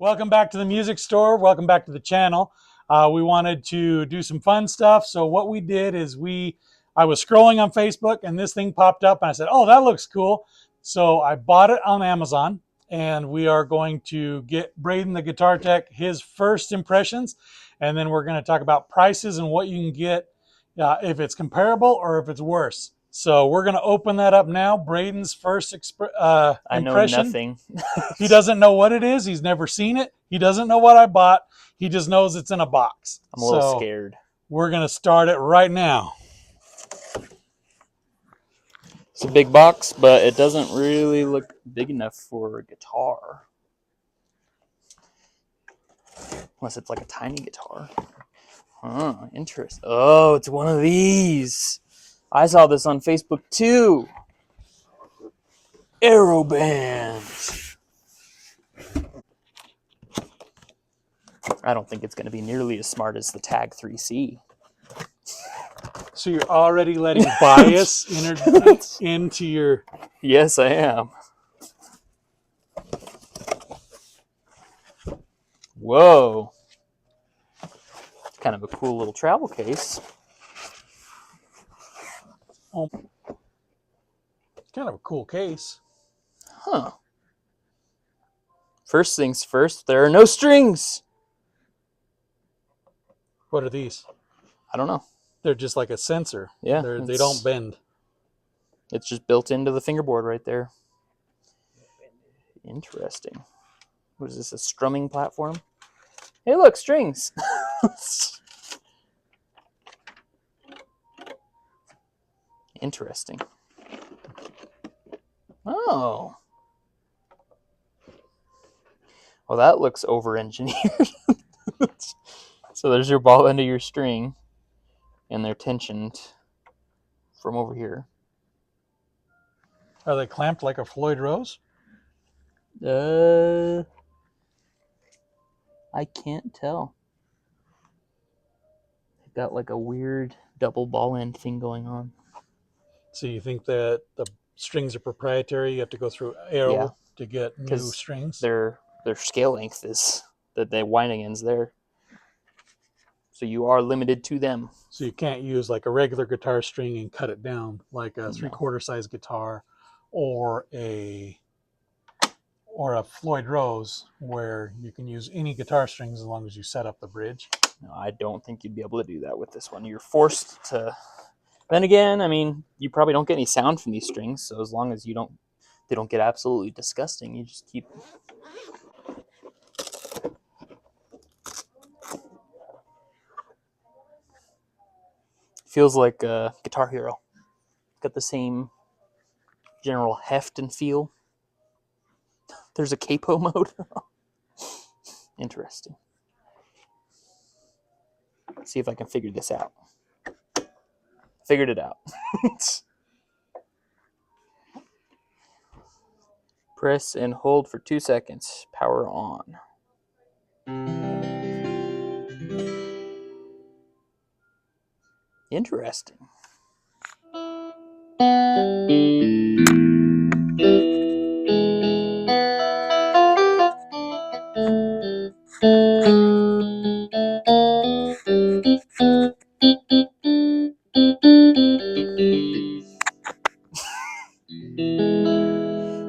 Welcome back to the music store. Welcome back to the channel. We wanted to do some fun stuff. So what we did is I was scrolling on Facebook and this thing popped up and I said, oh, that looks cool. So I bought it on Amazon and we are going to get Braden, the guitar tech, his first impressions. And then we're going to talk about prices and what you can get, if it's comparable or if it's worse. So we're going to open that up now. Braden's first I know impression. nothing. He doesn't know what it is. He's never seen it. He doesn't know what I bought. He just knows it's in a box. I'm a little scared. We're going to start it right now. It's a big box, but it doesn't really look big enough for a guitar. Unless it's like a tiny guitar. Huh, interesting. Oh, it's one of these. I saw this on Facebook too. AeroBand. I don't think it's going to be nearly as smart as the Tag 3C. So you're already letting bias into your... Yes, I am. Whoa. It's kind of a cool little travel case. Oh, it's kind of a cool case. Huh. First things first, there are no strings. What are these? I don't know. They're just like a sensor. Yeah. They don't bend. It's just built into the fingerboard right there. Interesting. What is this, a strumming platform? Hey, look, strings. Interesting. Oh. Well, that looks over-engineered. So there's your ball end of your string, and they're tensioned from over here. Are they clamped like a Floyd Rose? I can't tell. They've got like a weird double ball end thing going on. So you think that the strings are proprietary? You have to go through Aero to get new strings? Their scale length is the winding ends there. So you are limited to them. So you can't use like a regular guitar string and cut it down like a 3/4 size guitar or a Floyd Rose where you can use any guitar strings as long as you set up the bridge. No, I don't think you'd be able to do that with this one. You're forced to. Then again, I mean, you probably don't get any sound from these strings, so as long as they don't get absolutely disgusting, you just keep. Feels like a Guitar Hero. Got the same general heft and feel. There's a capo mode. Interesting. Let's see if I can figure this out. Figured it out. Press and hold for 2 seconds. Power on. Interesting.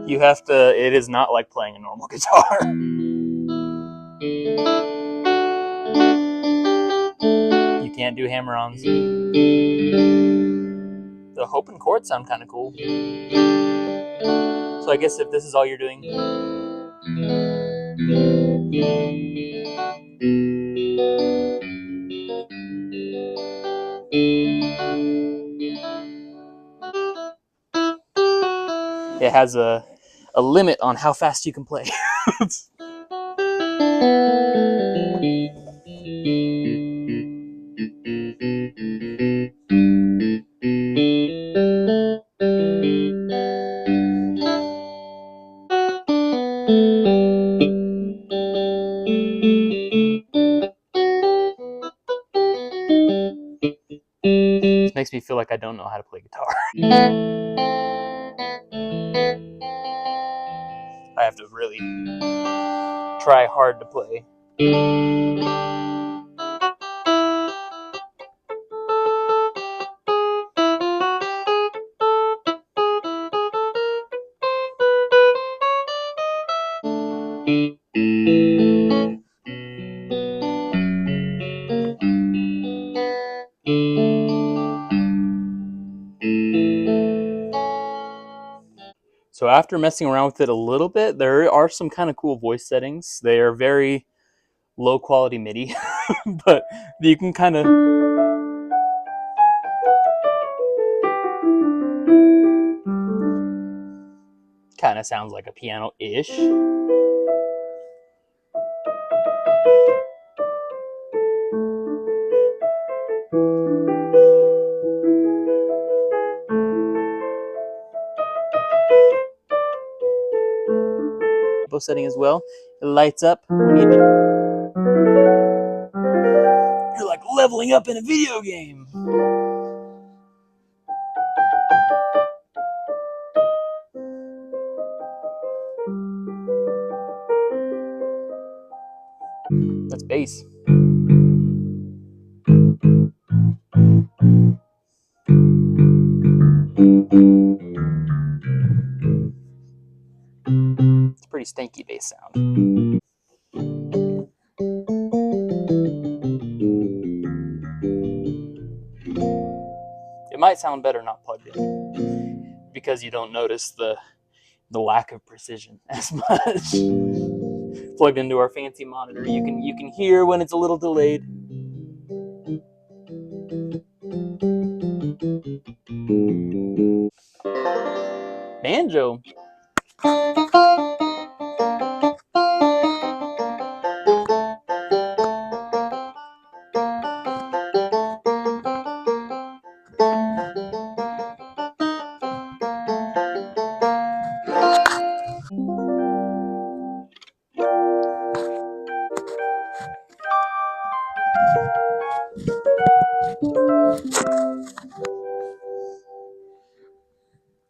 You have to, it is not like playing a normal guitar. You can't do hammer-ons. The open chords sound kind of cool. So I guess if this is all you're doing. It has a limit on how fast you can play. This makes me feel like I don't know how to play guitar. I have to really try hard to play. So after messing around with it a little bit, there are some kind of cool voice settings. They are very low quality MIDI, but you can kind of sounds like a piano-ish. Setting as well. It lights up when you're like leveling up in a video game. That's bass. It's a pretty stanky bass sound. It might sound better not plugged in because you don't notice the lack of precision as much. Plugged into our fancy monitor, you can hear when it's a little delayed. Banjo.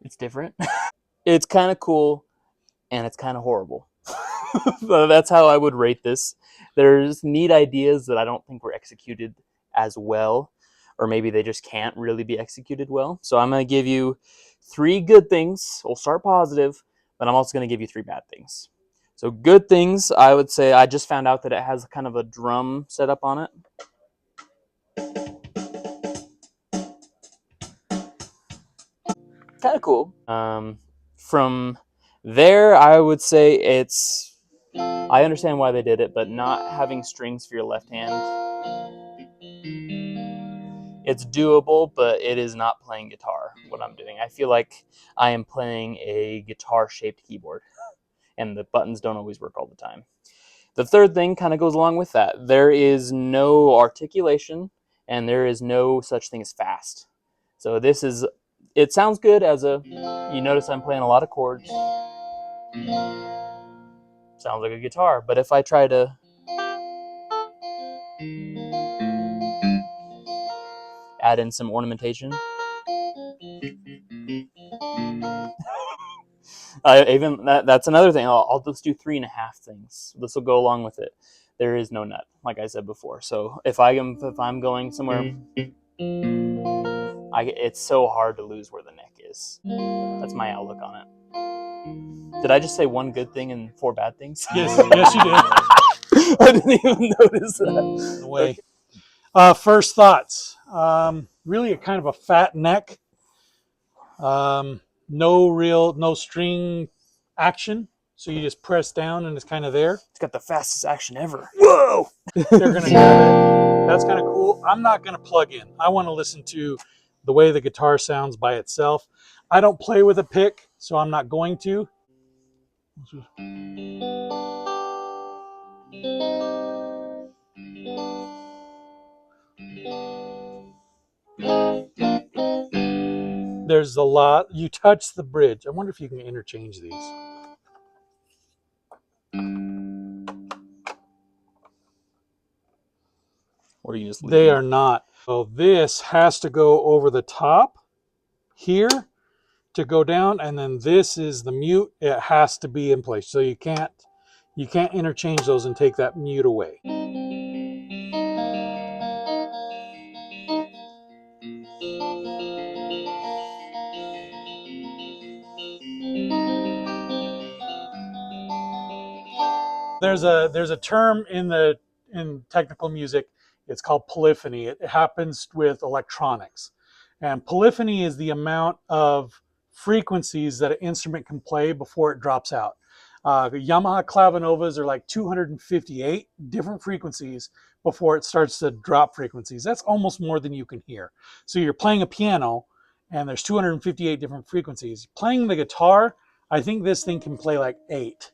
It's different. It's kind of cool and it's kind of horrible. So that's how I would rate this. There's neat ideas that I don't think were executed as well, or maybe they just can't really be executed well. So I'm going to give you 3 good things. We'll start positive, but I'm also going to give you 3 bad things. So good things, I would say I just found out that it has kind of a drum setup on it. Kind of cool. From there, I would say I understand why they did it, but not having strings for your left hand, it's doable, but it is not playing guitar, what I'm doing. I feel like I am playing a guitar-shaped keyboard, and the buttons don't always work all the time. The third thing kind of goes along with that. There is no articulation, and there is no such thing as fast. So it sounds good you notice I'm playing a lot of chords. Sounds like a guitar, but if I try to add in some ornamentation, that's another thing. I'll just do 3.5 things. This will go along with it. There is no nut, like I said before. So if I'm going somewhere, it's so hard to lose where the neck is. That's my outlook on it. Did I just say 1 good thing and 4 bad things? Yes, yes, you did. I didn't even notice that. No way. First thoughts. Really a kind of a fat neck. No string action. So you just press down and it's kind of there. It's got the fastest action ever. Whoa! They're going to grab it. That's kind of cool. I'm not going to plug in. I want to listen to the way the guitar sounds by itself. I don't play with a pick, so I'm not going to. There's a lot. You touch the bridge. I wonder if you can interchange these. Or you just leave They them. are not. So this has to go over the top here to go down, and then this is the mute. It has to be in place. So you can't You can't interchange those and take that mute away. There's a term in technical music. It's called polyphony. It happens with electronics, and polyphony is the amount of frequencies that an instrument can play before it drops out. The Yamaha clavinovas are like 258 different frequencies before it starts to drop frequencies. That's almost more than you can hear. So you're playing a piano, and there's 258 different frequencies. Playing the guitar, I think this thing can play like 8.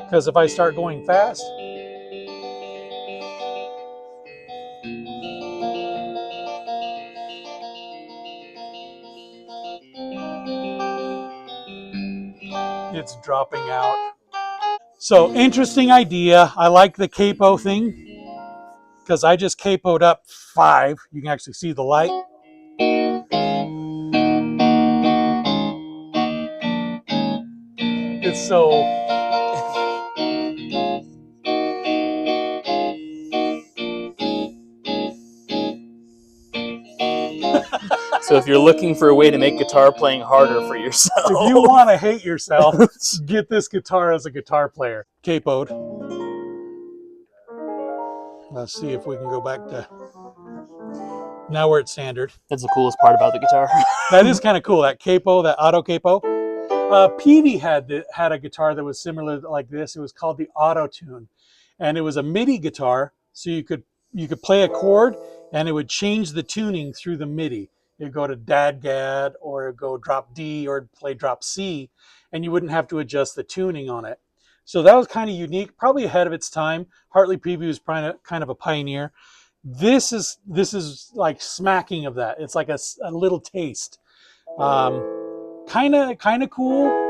Because if I start going fast, it's dropping out. So interesting idea. I like the capo thing because I just capoed up 5. You can actually see the light. It's so So if you're looking for a way to make guitar playing harder for yourself, if you want to hate yourself, get this guitar as a guitar player. Capoed. Let's see if we can go back to now we're at standard. That's the coolest part about the guitar. That is kind of cool. That capo, that auto capo. Peavey had a guitar that was similar like this. It was called the Auto Tune, and it was a MIDI guitar, so you could play a chord, and it would change the tuning through the MIDI. It'd go to Dadgad, or it'd go drop D, or it'd play drop C, and you wouldn't have to adjust the tuning on it. So that was kind of unique, probably ahead of its time. Hartley Peavey was kind of a pioneer. This is like smacking of that. It's like a little taste. Kind of cool.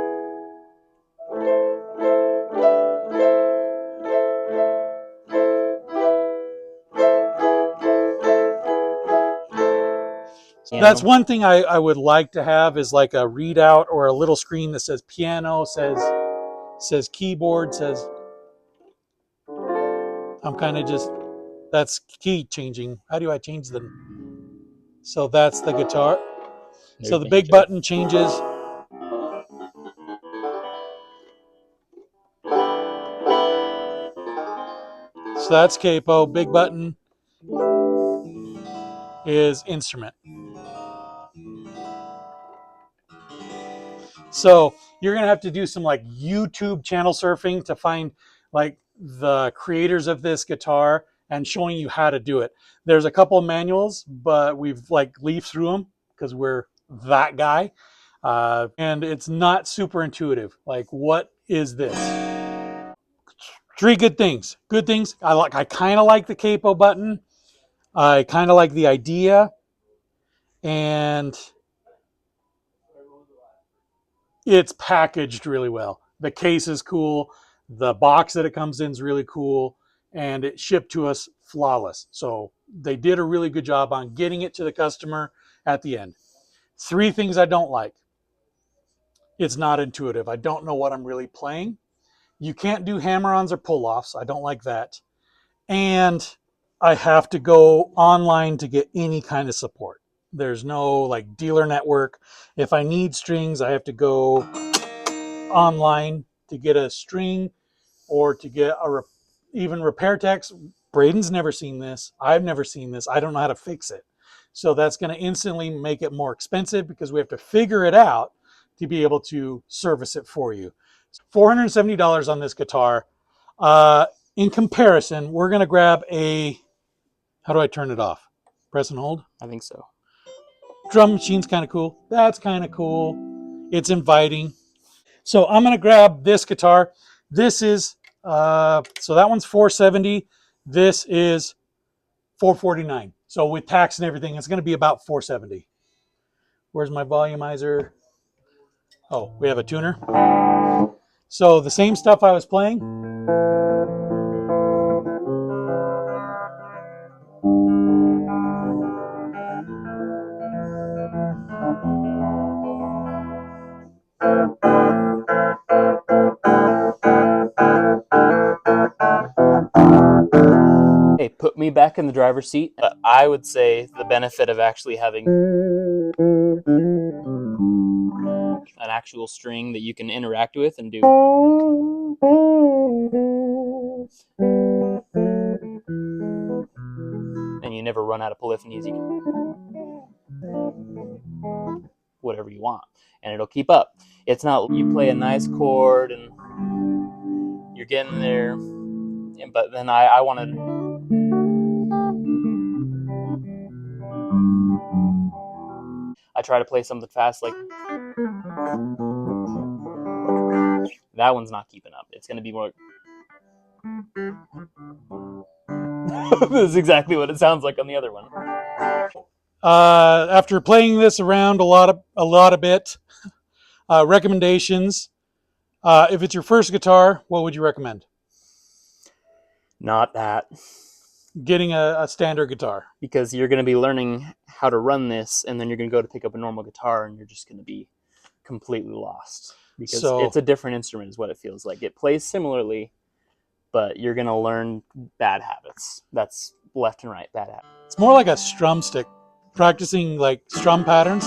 That's one thing I would like to have is like a readout or a little screen that says piano, says keyboard, says I'm kind of just that's key changing. How do I change them? So that's the guitar. So the big button changes. So that's capo. Big button is instrument. So you're gonna have to do some like YouTube channel surfing to find like the creators of this guitar and showing you how to do it. There's a couple of manuals, but we've like leafed through them because we're that guy, and it's not super intuitive. Like, what is this? 3 good things. Good things. I kind of like the capo button. I kind of like the idea, and it's packaged really well. The case is cool. The box that it comes in is really cool, and it shipped to us flawless. So they did a really good job on getting it to the customer at the end. 3 things I don't like. It's not intuitive. I don't know what I'm really playing. You can't do hammer-ons or pull-offs. I don't like that. And I have to go online to get any kind of support. There's no like dealer network. If I need strings, I have to go online to get a string or to get even repair techs. Braden's never seen this. I've never seen this. I don't know how to fix it. So that's going to instantly make it more expensive because we have to figure it out to be able to service it for you. $470 on this guitar. In comparison, we're going to grab how do I turn it off? Press and hold? I think so. Drum machine's kind of cool. That's kind of cool. It's inviting. So I'm going to grab this guitar. This is, so that one's 470. This is 449. So with tax and everything, it's going to be about 470. Where's my volumizer? Oh, we have a tuner. So the same stuff I was playing. me back in the driver's seat. I would say the benefit of actually having an actual string that you can interact with and do. And you never run out of polyphonies. You can whatever you want, and it'll keep up. It's not you play a nice chord and you're getting there, but then I wanted. I try to play something fast like that one's not keeping up. It's going to be more. This is exactly what it sounds like on the other one. After playing this around a lot of bit, recommendations. If it's your first guitar, what would you recommend? Not that. Getting a standard guitar. Because you're going to be learning how to run this, and then you're going to go to pick up a normal guitar, and you're just going to be completely lost. Because it's a different instrument is what it feels like. It plays similarly, but you're going to learn bad habits. That's left and right, bad habits. It's more like a strum stick, practicing like strum patterns.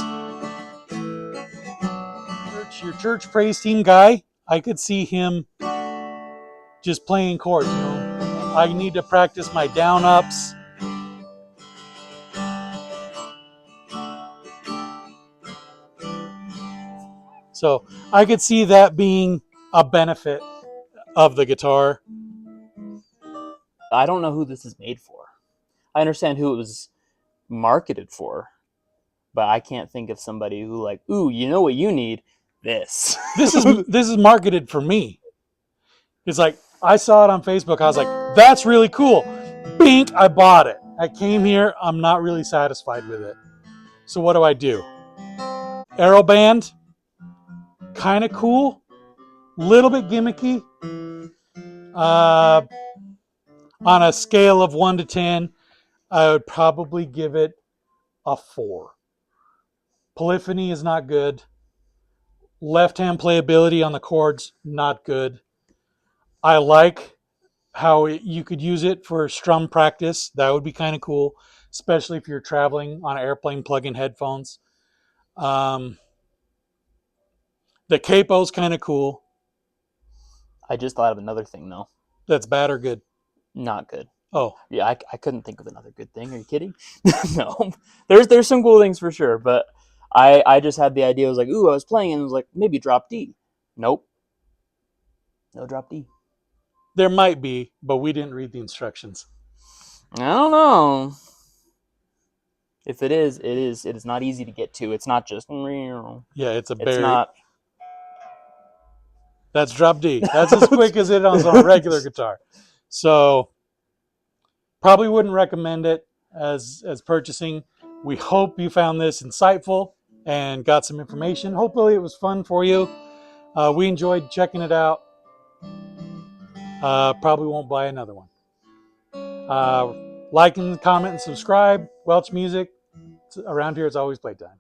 Your church praise team guy, I could see him just playing chords. You know, I need to practice my down ups. So I could see that being a benefit of the guitar. I don't know who this is made for. I understand who it was marketed for, but I can't think of somebody who like, ooh, you know what you need? This. This is marketed for me. It's like I saw it on Facebook. I was like, that's really cool. Bink, I bought it. I came here. I'm not really satisfied with it. So what do? AeroBand, kind of cool, little bit gimmicky. On a scale of 1 to 10, I would probably give it a 4. Polyphony is not good. Left-hand playability on the chords, not good. I like how you could use it for strum practice. That would be kind of cool, especially if you're traveling on an airplane, plug-in headphones. The capo's kind of cool. I just thought of another thing though. That's bad or good? Not good. Oh, yeah, I couldn't think of another good thing. Are you kidding? No, there's some cool things for sure, but I just had the idea. I was like, ooh, I was playing and it was like maybe drop D. Nope, no drop D. There might be, but we didn't read the instructions. I don't know. If it is, it is. It is not easy to get to. It's not just. Yeah, it's a It's very. not. That's drop D. That's as quick as it is on a regular guitar. So probably wouldn't recommend it as purchasing. We hope you found this insightful and got some information. Hopefully it was fun for you. We enjoyed checking it out. Probably won't buy another one. Like and comment and subscribe. Welch Music. Around here it's always playtime.